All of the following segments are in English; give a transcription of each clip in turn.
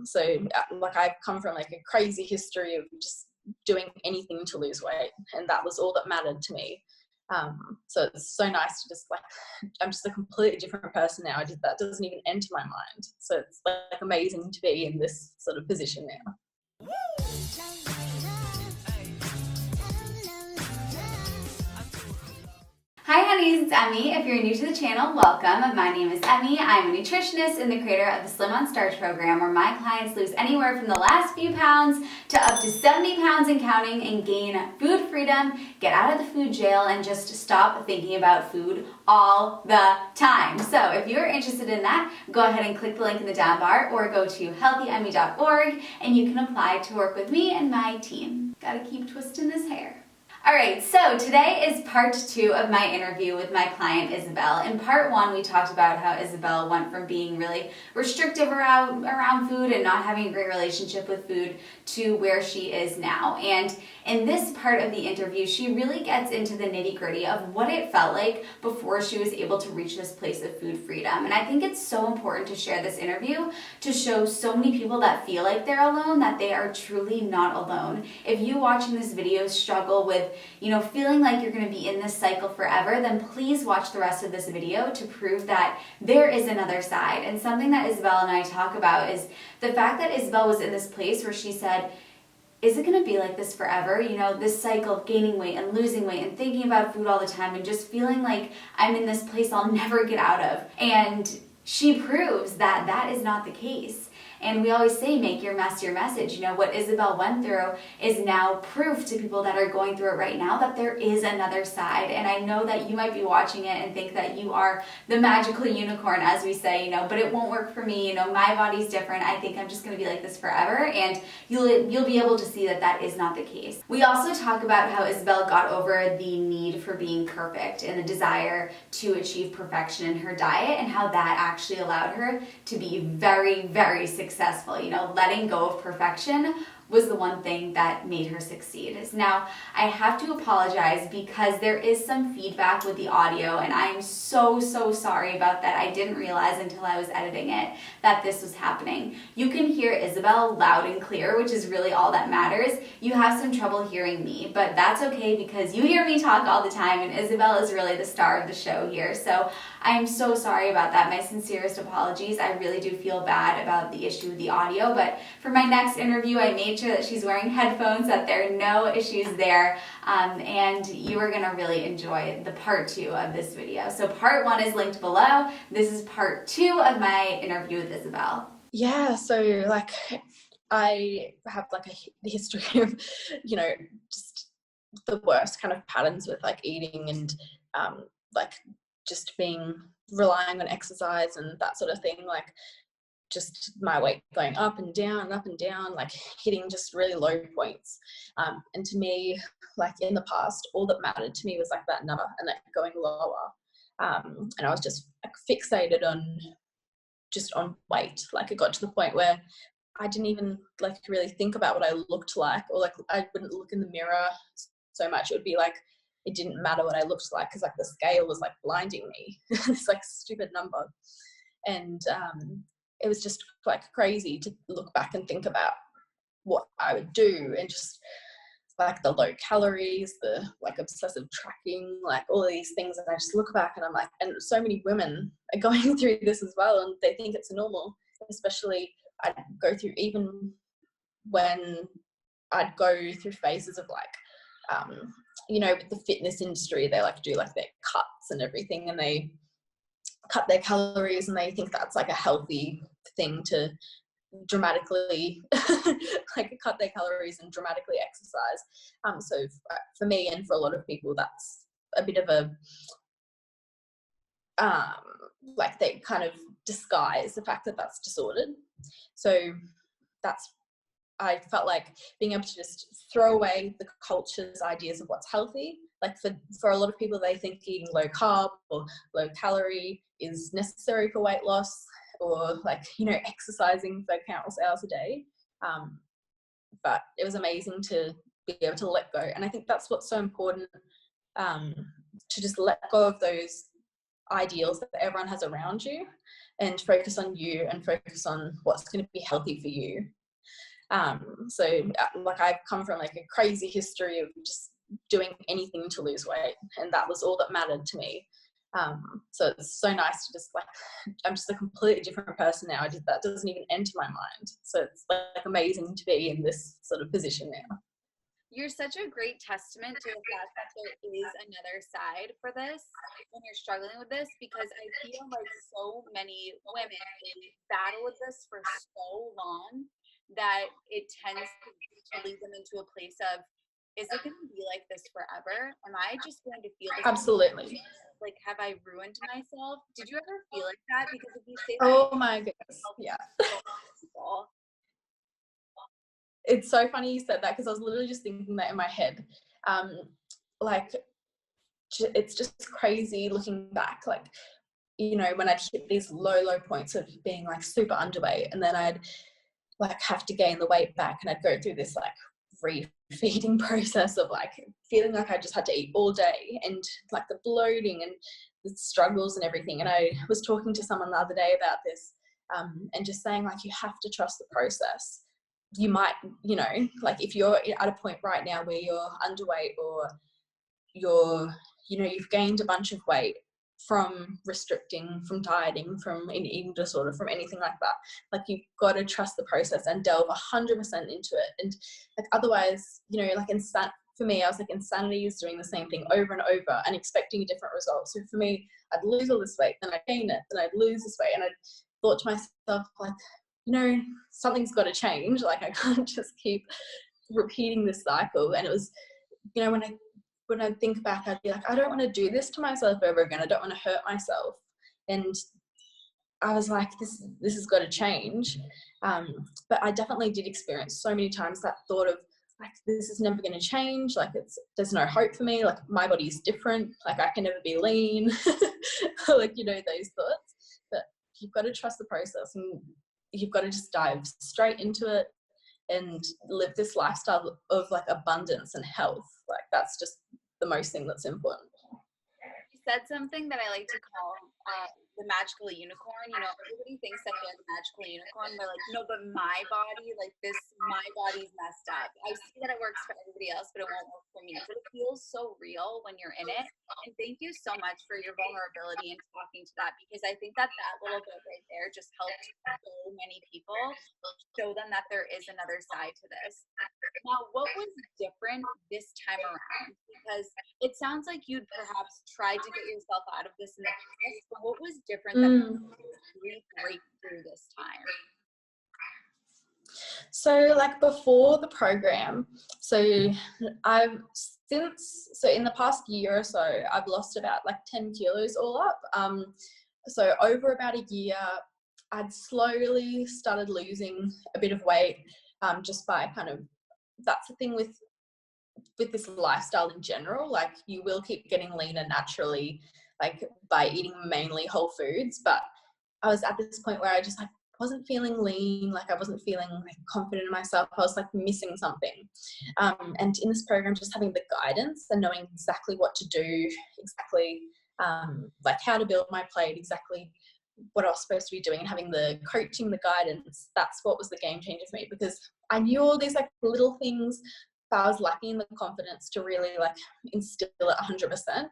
So like I've come from like a crazy history of just doing anything to lose weight, and that was all that mattered to me. So it's so nice to just like, I'm just a completely different person now. That doesn't even enter my mind. So it's like amazing to be in this sort of position now. Hi Hunnies, it's Emmie. If you're new to the channel, welcome. My name is Emmie. I'm a nutritionist and the creator of the Slim on Starch program, where my clients lose anywhere from the last few pounds to up to 70 pounds and counting and gain food freedom, get out of the food jail, and just stop thinking about food all the time. So if you're interested in that, go ahead and click the link in the down bar or go to healthyemmie.org and you can apply to work with me and my team. Gotta keep twisting this hair. Alright, so today is part 2 of my interview with my client Isabelle. In part 1, we talked about how Isabelle went from being really restrictive around food and not having a great relationship with food to where she is now. And in this part of the interview, she really gets into the nitty-gritty of what it felt like before she was able to reach this place of food freedom. And I think it's so important to share this interview to show so many people that feel like they're alone that they are truly not alone. If you watching this video struggle with feeling like you're going to be in this cycle forever, then please watch the rest of this video to prove that there is another side. And something that Isabelle and I talk about is the fact that Isabelle was in this place where she said, is it going to be like this forever? This cycle of gaining weight and losing weight and thinking about food all the time and just feeling like I'm in this place I'll never get out of. And she proves that that is not the case. And we always say, make your mess your message. What Isabelle went through is now proof to people that are going through it right now that there is another side. And I know that you might be watching it and think that you are the magical unicorn, as we say, but it won't work for me. My body's different. I think I'm just going to be like this forever. And you'll be able to see that that is not the case. We also talk about how Isabelle got over the need for being perfect and the desire to achieve perfection in her diet, and how that actually allowed her to be very, very successful. Letting go of perfection was the one thing that made her succeed. Now, I have to apologize because there is some feedback with the audio, and I'm so sorry about that. I didn't realize until I was editing it that this was happening. You can hear Isabelle loud and clear, which is really all that matters. You have some trouble hearing me, but that's okay because you hear me talk all the time, and Isabelle is really the star of the show here. So I am so sorry about that. My sincerest apologies. I really do feel bad about the issue with the audio, but for my next interview, I made sure that she's wearing headphones, that there are no issues there, and you are going to really enjoy the part 2 of this video. So part 1 is linked below. This is part 2 of my interview with Isabelle. Yeah, so like I have like a history of, just the worst kind of patterns with like eating and like just relying on exercise and that sort of thing, like just my weight going up and down, like hitting just really low points. And to me, like in the past, all that mattered to me was like that number and like going lower. And I was just like fixated on weight. Like it got to the point where I didn't even like really think about what I looked like, or like I wouldn't look in the mirror so much. It would be like, it didn't matter what I looked like because like the scale was like blinding me. It's like stupid number. And it was just like crazy to look back and think about what I would do, and just like the low calories, the like obsessive tracking, like all of these things. And I just look back and I'm like, and so many women are going through this as well, and they think it's normal. Especially I'd go through, even when I'd go through phases of like, with the fitness industry, they like do like their cuts and everything, and they cut their calories and they think that's like a healthy thing to dramatically like cut their calories and dramatically exercise. So for me and for a lot of people, that's a bit of a like they kind of disguise the fact that that's disordered. So I felt like being able to just throw away the culture's ideas of what's healthy. Like for a lot of people, they think eating low carb or low calorie is necessary for weight loss, or like, exercising for countless hours a day. But it was amazing to be able to let go. And I think that's what's so important, to just let go of those ideals that everyone has around you, and focus on you and focus on what's going to be healthy for you. So like I've come from like a crazy history of just doing anything to lose weight, and that was all that mattered to me. So it's so nice to just like, I'm just a completely different person now. That doesn't even enter my mind. So it's like amazing to be in this sort of position now. You're such a great testament to the fact that there is another side for this when you're struggling with this, because I feel like so many women, they battle with this for so long that it tends to lead them into a place of, is it going to be like this forever? Am I just going to feel this? Absolutely. Like, have I ruined myself? Did you ever feel like that? Because if you say that, oh my goodness, yeah. It's so funny you said that, because I was literally just thinking that in my head. Like, it's just crazy looking back, like, you know, when I'd hit these low points of being like super underweight, and then I'd like have to gain the weight back, and I'd go through this like refeeding process of like feeling like I just had to eat all day, and like the bloating and the struggles and everything. And I was talking to someone the other day about this, and just saying like, you have to trust the process. You might, you know, like if you're at a point right now where you're underweight, or you're, you know, you've gained a bunch of weight from restricting, from dieting, from an eating disorder, from anything like that, like you've got to trust the process and delve 100% into it. And like otherwise, you know, like for me, I was like, insanity is doing the same thing over and over and expecting a different result. So for me, I'd lose all this weight, then I'd gain it, then I'd lose this weight, and I thought to myself, like, you know, something's got to change. Like I can't just keep repeating this cycle. And it was, you know, when I think back, I'd be like, I don't want to do this to myself over again. I don't want to hurt myself. And I was like, this has got to change. But I definitely did experience so many times that thought of like, this is never going to change. Like there's no hope for me. Like my body's different. Like I can never be lean. Like, you know, those thoughts. But you've got to trust the process, and you've got to just dive straight into it and live this lifestyle of like abundance and health. Like that's just the most thing that's important. You said something that I like to call the magical unicorn. You know, everybody thinks that they're the magical unicorn. They're like, no, but my body, like this, my body's messed up. I see that it works for everybody else, but it won't work for me. But it feels so real when you're in it. And thank you so much for your vulnerability and talking to that, because I think that little bit right there just helped so many people show them that there is another side to this. Now, what was different this time around? Because it sounds like you'd perhaps tried to get yourself out of this in the past, but what was different that you break through this time? So like before the program, so in the past year or so, I've lost about like 10 kilos all up. So over about a year, I'd slowly started losing a bit of weight, just by kind of, that's the thing with this lifestyle in general, like you will keep getting leaner naturally, like by eating mainly whole foods. But I was at this point where I just like wasn't feeling lean, like I wasn't feeling like confident in myself. I was like missing something. And in this program, just having the guidance and knowing exactly what to do, exactly like how to build my plate, exactly what I was supposed to be doing, and having the coaching, the guidance, that's what was the game changer for me, because I knew all these like little things, but I was lacking the confidence to really like instill it 100%.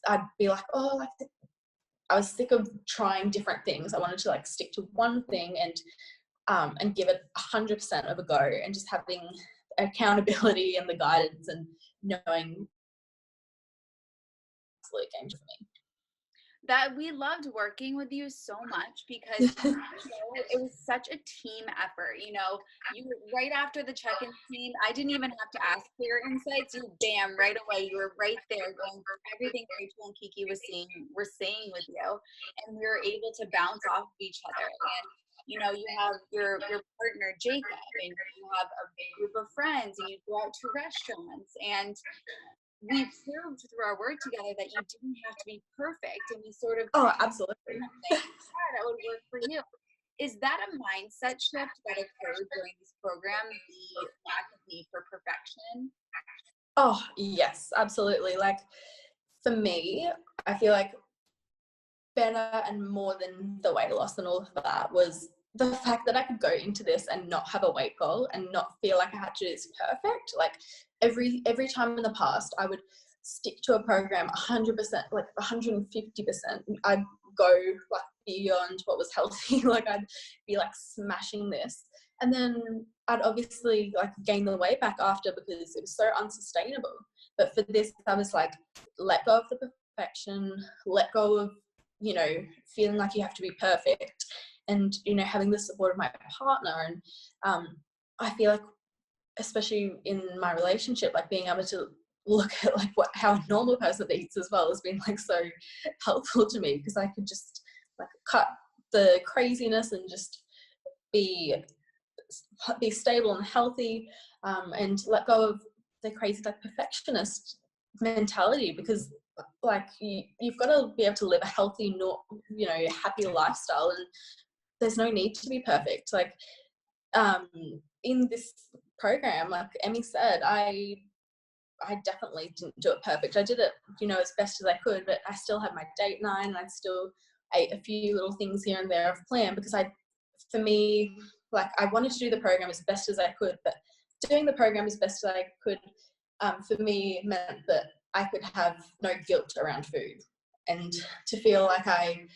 I'd be like, oh, like I was sick of trying different things. I wanted to like stick to one thing and give it 100% of a go, and just having accountability and the guidance and knowing absolute game for me. That we loved working with you so much, because it was such a team effort. You know, you right after the check-in scene, I didn't even have to ask for your insights. You bam, right away, you were right there going through everything Rachel and Kiki were saying with you, and we were able to bounce off of each other. And you know, you have your partner Jacob, and you have a big group of friends, and you go out to restaurants, and we proved through our work together that you didn't have to be perfect, and we sort of absolutely that would work for you. Is that a mindset shift that occurred during this program, the lack of need for perfection? Oh yes, absolutely. Like for me, I feel like better and more than the weight loss and all of that was the fact that I could go into this and not have a weight goal and not feel like I had to do this perfect. Like every time in the past, I would stick to a program 100%, like 150%. I'd go like beyond what was healthy. Like I'd be like smashing this, and then I'd obviously like gain the weight back after because it was so unsustainable. But for this, I was like, let go of the perfection, let go of, you know, feeling like you have to be perfect, and, you know, having the support of my partner. And I feel like, especially in my relationship, like being able to look at like how a normal person eats as well has been like so helpful to me, because I could just like cut the craziness and just be stable and healthy, and let go of the crazy like perfectionist mentality, because like you've got to be able to live a healthy, you know, happy lifestyle, and there's no need to be perfect. Like in this program, like Emmie said, I definitely didn't do it perfect. I did it, you know, as best as I could, but I still had my date night, and I still ate a few little things here and there off plan, because for me, like I wanted to do the program as best as I could, but doing the program as best as I could, for me meant that I could have no guilt around food, and to feel like I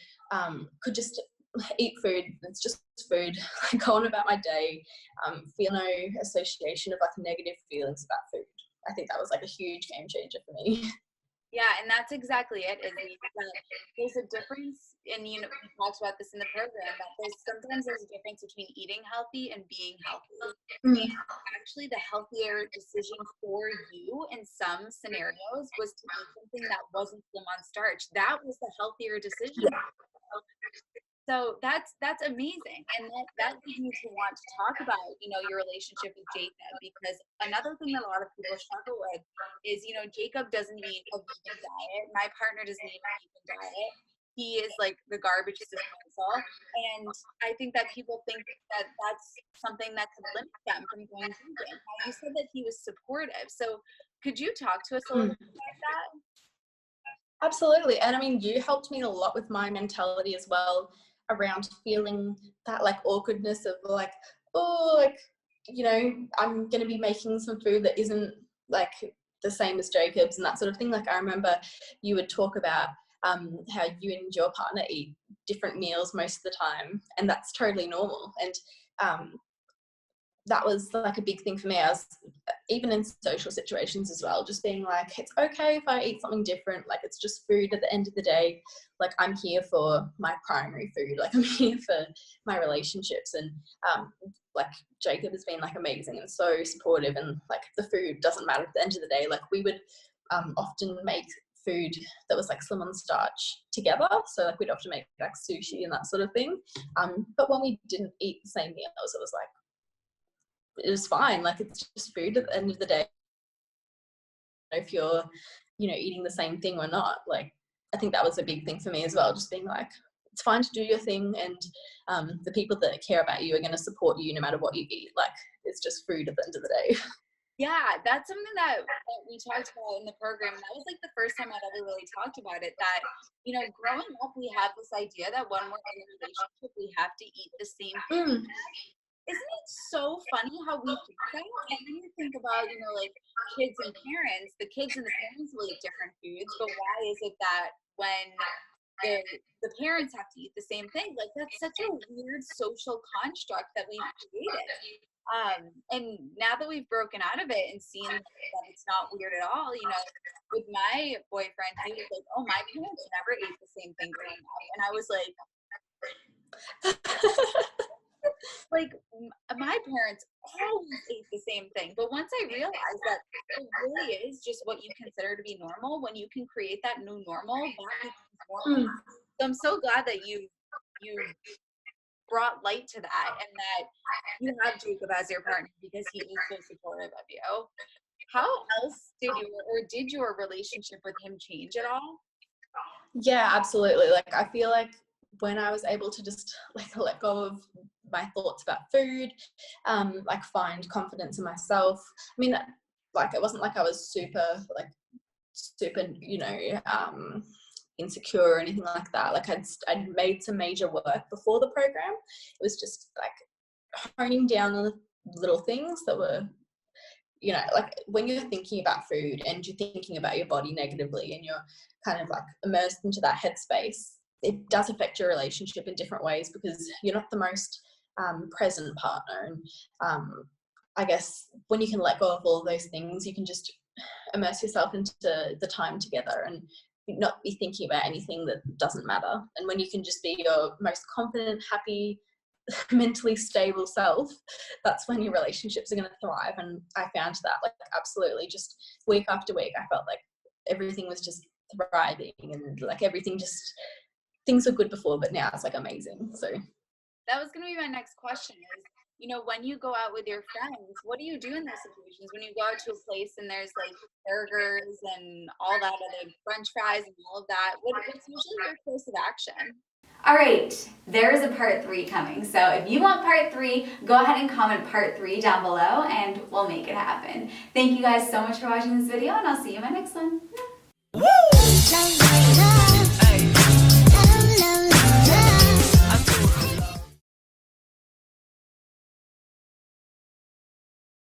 could just eat food. It's just food. Go on about my day, feel no association of like negative feelings about food. I think that was like a huge game changer for me. Yeah, and that's exactly it. There's a difference, and you know, we talked about this in the program, that sometimes there's a difference between eating healthy and being healthy. And actually, the healthier decision for you in some scenarios was to eat something that wasn't slim on starch. That was the healthier decision. Yeah. So that's amazing, and that leads me to want to talk about, you know, your relationship with Jacob, because another thing that a lot of people struggle with is, you know, Jacob doesn't eat a vegan diet. My partner doesn't eat a vegan diet. He is like the garbage disposal, and I think that people think that that's something that could limit them from going vegan. Now, you said that he was supportive, so could you talk to us a little bit about that? Absolutely. And I mean, you helped me a lot with my mentality as well, around feeling that like awkwardness of like, oh, like, you know, I'm going to be making some food that isn't like the same as Jacob's and that sort of thing. Like I remember you would talk about how you and your partner eat different meals most of the time, and that's totally normal. And that was like a big thing for me. I was, even in social situations as well, just being like, it's okay if I eat something different, like it's just food at the end of the day. Like I'm here for my primary food, like I'm here for my relationships. And like Jacob has been like amazing and so supportive, and like the food doesn't matter at the end of the day. Like we would often make food that was like slim on starch together, so like we'd often make like sushi and that sort of thing, but when we didn't eat the same meals, it was like, it was fine. Like it's just food at the end of the day, if you're, you know, eating the same thing or not. Like I think that was a big thing for me as well, just being like, it's fine to do your thing, and the people that care about you are going to support you no matter what you eat. Like it's just food at the end of the day. Yeah, that's something that we talked about in the program. That was like the first time I'd ever really talked about it. That, you know, growing up, we have this idea that when we're in a relationship, we have to eat the same food. Isn't it so funny how we think that? And then you think about, you know, like kids and parents, the kids and the parents will eat different foods, but why is it that when the parents have to eat the same thing? Like that's such a weird social construct that we've created. And now that we've broken out of it and seen that it's not weird at all, you know, with my boyfriend, he was like, oh, my parents never ate the same thing growing up. And I was like, like my parents always ate the same thing. But once I realized that it really is just what you consider to be normal, when you can create that new normal, that becomes normal. So I'm so glad that you brought light to that, and that you have Jacob as your partner, because he is so supportive of you. How else did your relationship with him change at all? Yeah, absolutely. Like I feel like when I was able to just like let go of my thoughts about food, like find confidence in myself. I mean, like it wasn't like I was super like super, insecure or anything like that. Like I'd made some major work before the program. It was just like honing down on the little things that were, like when you're thinking about food and you're thinking about your body negatively and you're kind of like immersed into that headspace, it does affect your relationship in different ways because you're not the most present partner. And I guess when you can let go of all of those things, you can just immerse yourself into the time together and not be thinking about anything that doesn't matter. And when you can just be your most confident, happy, mentally stable self, that's when your relationships are going to thrive. And I found that, like, absolutely, just week after week, I felt like everything was just thriving and like everything just, things were good before, but now it's like amazing. So that was going to be my next question is, when you go out with your friends, what do you do in those situations? When you go out to a place and there's like burgers and all that other french fries and all of that, what's usually your course of action? All right, there is a part 3 coming. So if you want part 3, go ahead and comment part 3 down below and we'll make it happen. Thank you guys so much for watching this video and I'll see you in my next one. Woo!